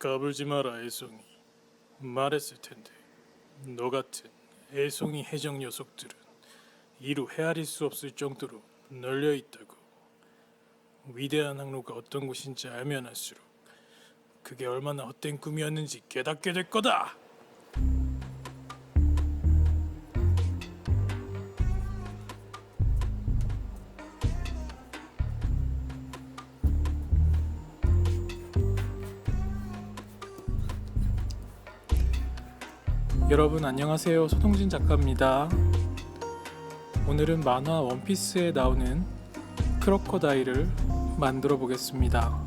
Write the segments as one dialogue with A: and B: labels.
A: 까불지 마라, 애송이. 말했을 텐데. 너 같은 애송이 해적 녀석들은 이루 헤아릴 수 없을 정도로 널려 있다고. 위대한 항로가 어떤 곳인지 알면 알수록 그게 얼마나 헛된 꿈이었는지 깨닫게 될 거다. 여러분 안녕하세요. 소동진 작가입니다. 오늘은 만화 원피스에 나오는 크로커다일을 만들어 보겠습니다.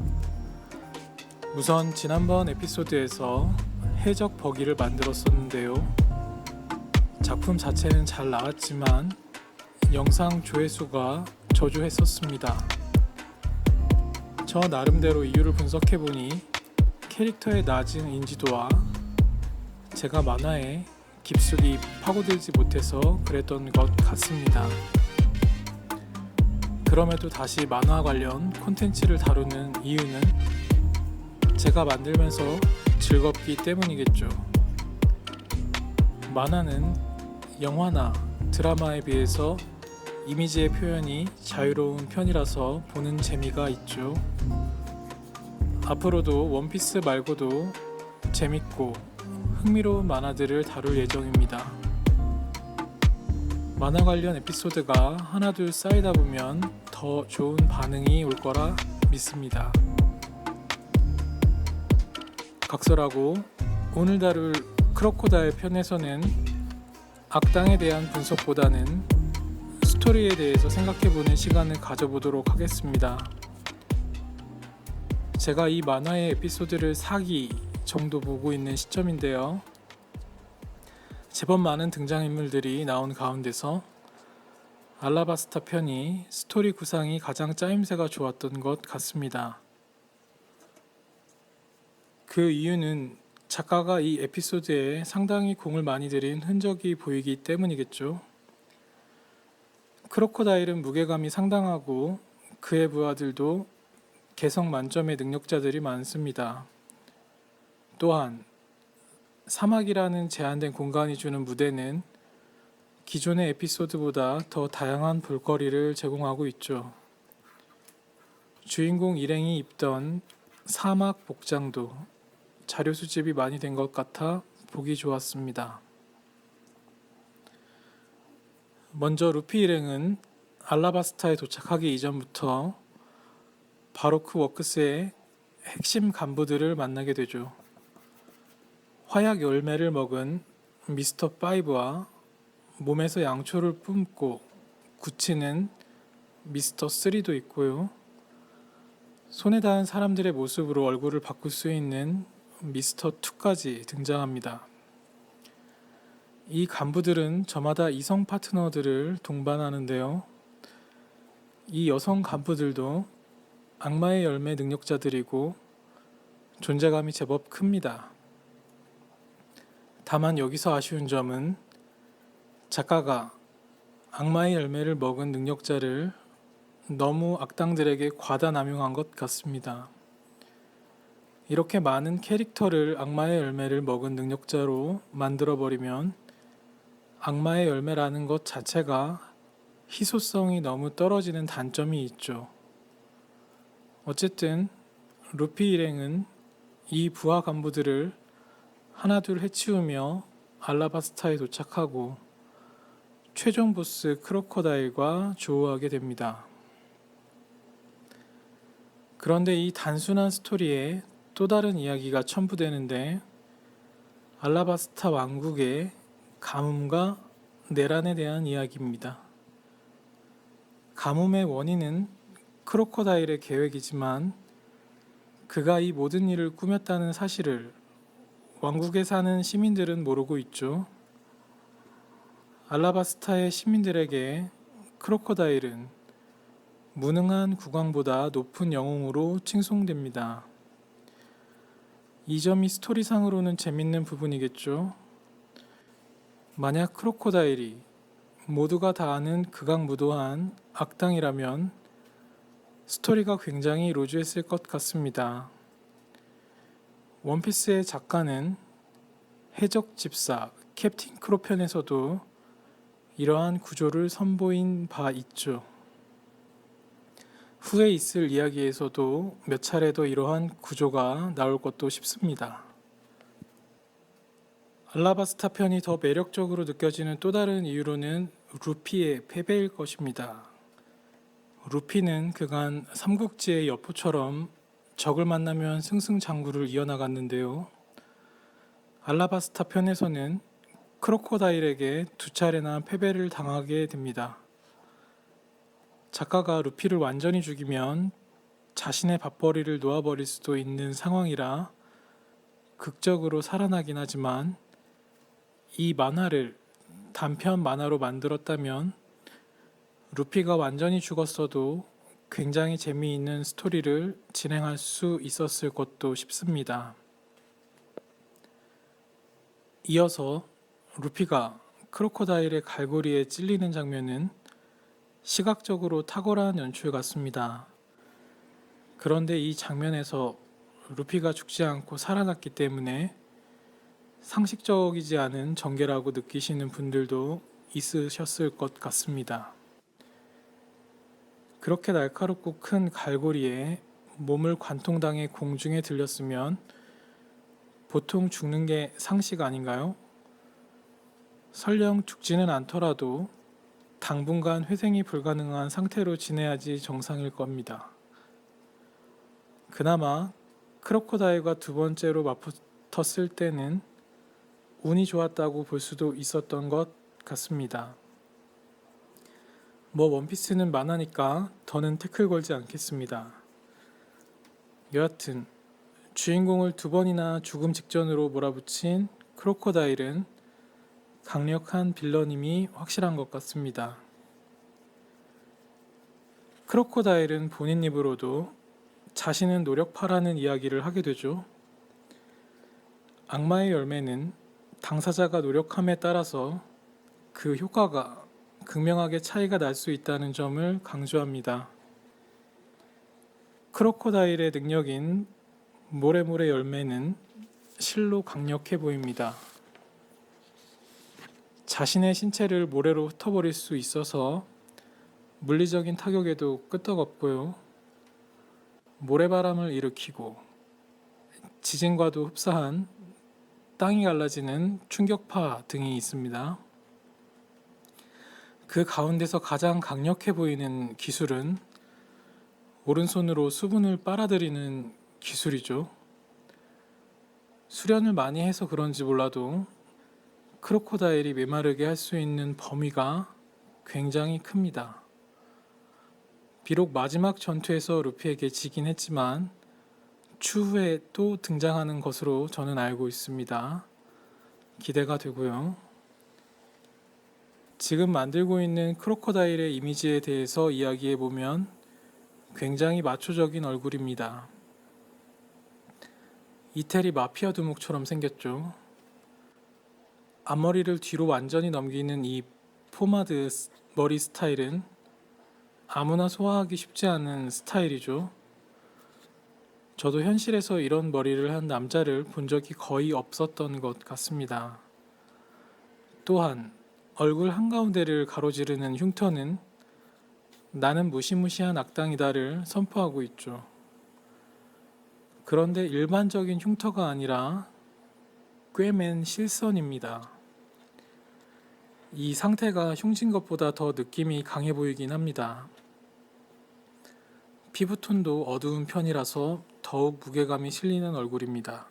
A: 우선 지난번 에피소드에서 해적 버기를 만들었었는데요. 작품 자체는 잘 나왔지만 영상 조회수가 저조했었습니다. 저 나름대로 이유를 분석해보니 캐릭터의 낮은 인지도와 제가 만화에 깊숙이 파고들지 못해서 그랬던 것 같습니다. 그럼에도 다시 만화 관련 콘텐츠를 다루는 이유는 제가 만들면서 즐겁기 때문이겠죠. 만화는 영화나 드라마에 비해서 이미지의 표현이 자유로운 편이라서 보는 재미가 있죠. 앞으로도 원피스 말고도 재밌고 흥미로운 만화들을 다룰 예정입니다. 만화 관련 에피소드가 하나둘 쌓이다 보면 더 좋은 반응이 올 거라 믿습니다. 각설하고 오늘 다룰 크로커다일 편에서는 악당에 대한 분석보다는 스토리에 대해서 생각해보는 시간을 가져보도록 하겠습니다. 제가 이 만화의 에피소드를 4기 정도 보고 있는 시점인데요. 제법 많은 등장인물들이 나온 가운데서 알라바스타 편이 스토리 구상이 가장 짜임새가 좋았던 것 같습니다. 그 이유는 작가가 이 에피소드에 상당히 공을 많이 들인 흔적이 보이기 때문이겠죠. 크로커다일은 무게감이 상당하고 그의 부하들도 개성 만점의 능력자들이 많습니다. 또한 사막이라는 제한된 공간이 주는 무대는 기존의 에피소드보다 더 다양한 볼거리를 제공하고 있죠. 주인공 일행이 입던 사막 복장도 자료 수집이 많이 된 것 같아 보기 좋았습니다. 먼저 루피 일행은 알라바스타에 도착하기 이전부터 바로크 워크스의 핵심 간부들을 만나게 되죠. 화약 열매를 먹은 미스터 5와 몸에서 양초를 뿜고 굳히는 미스터 3도 있고요. 손에 닿은 사람들의 모습으로 얼굴을 바꿀 수 있는 미스터 2까지 등장합니다. 이 간부들은 저마다 이성 파트너들을 동반하는데요. 이 여성 간부들도 악마의 열매 능력자들이고 존재감이 제법 큽니다. 다만 여기서 아쉬운 점은 작가가 악마의 열매를 먹은 능력자를 너무 악당들에게 과다 남용한 것 같습니다. 이렇게 많은 캐릭터를 악마의 열매를 먹은 능력자로 만들어버리면 악마의 열매라는 것 자체가 희소성이 너무 떨어지는 단점이 있죠. 어쨌든 루피 일행은 이 부하 간부들을 하나둘 해치우며 알라바스타에 도착하고 최종 보스 크로커다일과 조우하게 됩니다. 그런데 이 단순한 스토리에 또 다른 이야기가 첨부되는데 알라바스타 왕국의 가뭄과 내란에 대한 이야기입니다. 가뭄의 원인은 크로커다일의 계획이지만 그가 이 모든 일을 꾸몄다는 사실을 왕국에 사는 시민들은 모르고 있죠. 알라바스타의 시민들에게 크로커다일은 무능한 국왕보다 높은 영웅으로 칭송됩니다. 이 점이 스토리상으로는 재밌는 부분이겠죠. 만약 크로커다일이 모두가 다 아는 극악무도한 악당이라면 스토리가 굉장히 루즈했을 것 같습니다. 원피스의 작가는 해적 집사 캡틴 크로 편에서도 이러한 구조를 선보인 바 있죠. 후에 있을 이야기에서도 몇 차례 더 이러한 구조가 나올 것도 싶습니다. 알라바스타 편이 더 매력적으로 느껴지는 또 다른 이유로는 루피의 패배일 것입니다. 루피는 그간 삼국지의 여포처럼 적을 만나면 승승장구를 이어나갔는데요. 알라바스타 편에서는 크로코다일에게 두 차례나 패배를 당하게 됩니다. 작가가 루피를 완전히 죽이면 자신의 밥벌이를 놓아버릴 수도 있는 상황이라 극적으로 살아나긴 하지만 이 만화를 단편 만화로 만들었다면 루피가 완전히 죽었어도 굉장히 재미있는 스토리를 진행할 수 있었을 것도 싶습니다. 이어서 루피가 크로코다일의 갈고리에 찔리는 장면은 시각적으로 탁월한 연출 같습니다. 그런데 이 장면에서 루피가 죽지 않고 살아났기 때문에 상식적이지 않은 전개라고 느끼시는 분들도 있으셨을 것 같습니다. 그렇게 날카롭고 큰 갈고리에 몸을 관통당해 공중에 들렸으면 보통 죽는 게 상식 아닌가요? 설령 죽지는 않더라도 당분간 회생이 불가능한 상태로 지내야지 정상일 겁니다. 그나마 크로코다일과 두 번째로 맞붙었을 때는 운이 좋았다고 볼 수도 있었던 것 같습니다. 뭐 원피스는 만화니까 더는 태클 걸지 않겠습니다. 여하튼 주인공을 두 번이나 죽음 직전으로 몰아붙인 크로코다일은 강력한 빌런임이 확실한 것 같습니다. 크로코다일은 본인 입으로도 자신은 노력파라는 이야기를 하게 되죠. 악마의 열매는 당사자가 노력함에 따라서 그 효과가 극명하게 차이가 날 수 있다는 점을 강조합니다. 크로코다일의 능력인 모래모래 열매는 실로 강력해 보입니다. 자신의 신체를 모래로 흩어버릴 수 있어서 물리적인 타격에도 끄떡없고요. 모래바람을 일으키고 지진과도 흡사한 땅이 갈라지는 충격파 등이 있습니다. 그 가운데서 가장 강력해 보이는 기술은 오른손으로 수분을 빨아들이는 기술이죠. 수련을 많이 해서 그런지 몰라도 크로코다일이 메마르게 할 수 있는 범위가 굉장히 큽니다. 비록 마지막 전투에서 루피에게 지긴 했지만 추후에 또 등장하는 것으로 저는 알고 있습니다. 기대가 되고요. 지금 만들고 있는 크로코다일의 이미지에 대해서 이야기해 보면 굉장히 마초적인 얼굴입니다. 이태리 마피아 두목처럼 생겼죠. 앞머리를 뒤로 완전히 넘기는 이 포마드 머리 스타일은 아무나 소화하기 쉽지 않은 스타일이죠. 저도 현실에서 이런 머리를 한 남자를 본 적이 거의 없었던 것 같습니다. 또한 얼굴 한가운데를 가로지르는 흉터는 나는 무시무시한 악당이다를 선포하고 있죠. 그런데 일반적인 흉터가 아니라 꿰맨 실선입니다. 이 상태가 흉진 것보다 더 느낌이 강해 보이긴 합니다. 피부톤도 어두운 편이라서 더욱 무게감이 실리는 얼굴입니다.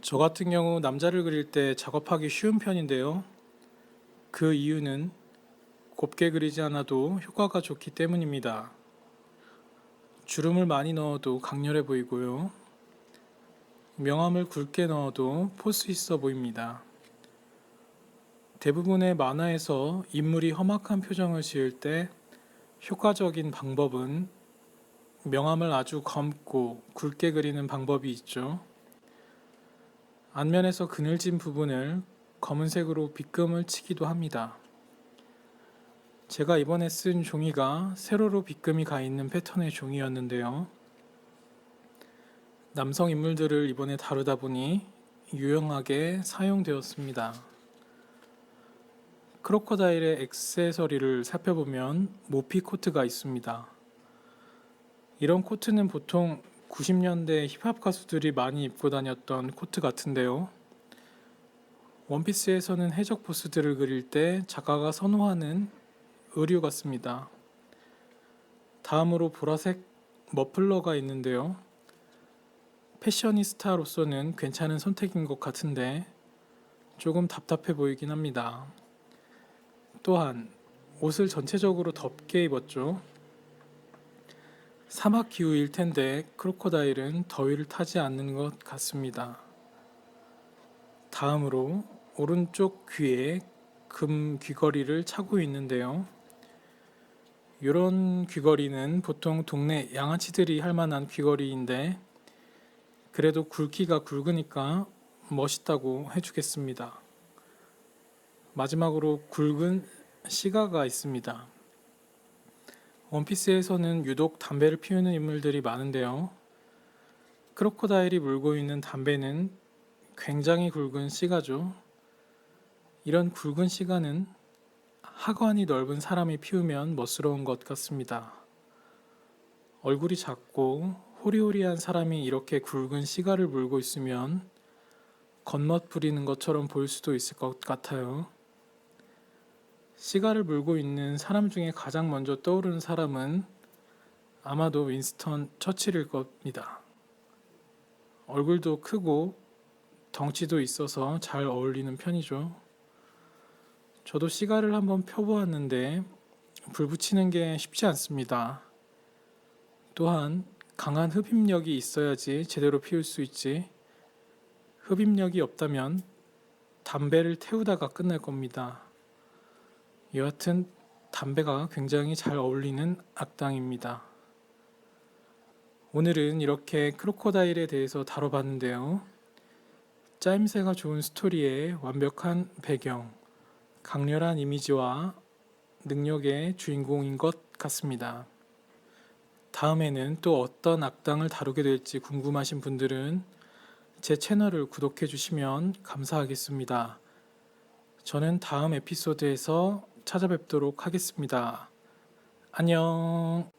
A: 저 같은 경우 남자를 그릴 때 작업하기 쉬운 편인데요. 그 이유는 곱게 그리지 않아도 효과가 좋기 때문입니다. 주름을 많이 넣어도 강렬해 보이고요. 명암을 굵게 넣어도 포스 있어 보입니다. 대부분의 만화에서 인물이 험악한 표정을 지을 때 효과적인 방법은 명암을 아주 검고 굵게 그리는 방법이 있죠. 안면에서 그늘진 부분을 검은색으로 빗금을 치기도 합니다. 제가 이번에 쓴 종이가 세로로 빗금이 가 있는 패턴의 종이였는데요. 남성 인물들을 이번에 다루다 보니 유용하게 사용되었습니다. 크로커다일의 액세서리를 살펴보면 모피 코트가 있습니다. 이런 코트는 보통 90년대 힙합 가수들이 많이 입고 다녔던 코트 같은데요. 원피스에서는 해적 보스들을 그릴 때 작가가 선호하는 의류 같습니다. 다음으로 보라색 머플러가 있는데요. 패셔니스타로서는 괜찮은 선택인 것 같은데 조금 답답해 보이긴 합니다. 또한 옷을 전체적으로 덥게 입었죠. 사막 기후일 텐데 크로커다일은 더위를 타지 않는 것 같습니다. 다음으로 오른쪽 귀에 금 귀걸이를 차고 있는데요. 이런 귀걸이는 보통 동네 양아치들이 할 만한 귀걸이인데 그래도 굵기가 굵으니까 멋있다고 해주겠습니다. 마지막으로 굵은 시가가 있습니다. 원피스에서는 유독 담배를 피우는 인물들이 많은데요. 크로커다일이 물고 있는 담배는 굉장히 굵은 시가죠. 이런 굵은 시가는 하관이 넓은 사람이 피우면 멋스러운 것 같습니다. 얼굴이 작고 호리호리한 사람이 이렇게 굵은 시가를 물고 있으면 겉멋 부리는 것처럼 보일 수도 있을 것 같아요. 시가를 물고 있는 사람 중에 가장 먼저 떠오르는 사람은 아마도 윈스턴 처칠일 겁니다. 얼굴도 크고 덩치도 있어서 잘 어울리는 편이죠. 저도 시가를 한번 펴보았는데 불 붙이는 게 쉽지 않습니다. 또한 강한 흡입력이 있어야지 제대로 피울 수 있지. 흡입력이 없다면 담배를 태우다가 끝날 겁니다. 여하튼 담배가 굉장히 잘 어울리는 악당입니다. 오늘은 이렇게 크로커다일에 대해서 다뤄봤는데요. 짜임새가 좋은 스토리에 완벽한 배경, 강렬한 이미지와 능력의 주인공인 것 같습니다. 다음에는 또 어떤 악당을 다루게 될지 궁금하신 분들은 제 채널을 구독해 주시면 감사하겠습니다. 저는 다음 에피소드에서 찾아뵙도록 하겠습니다. 안녕.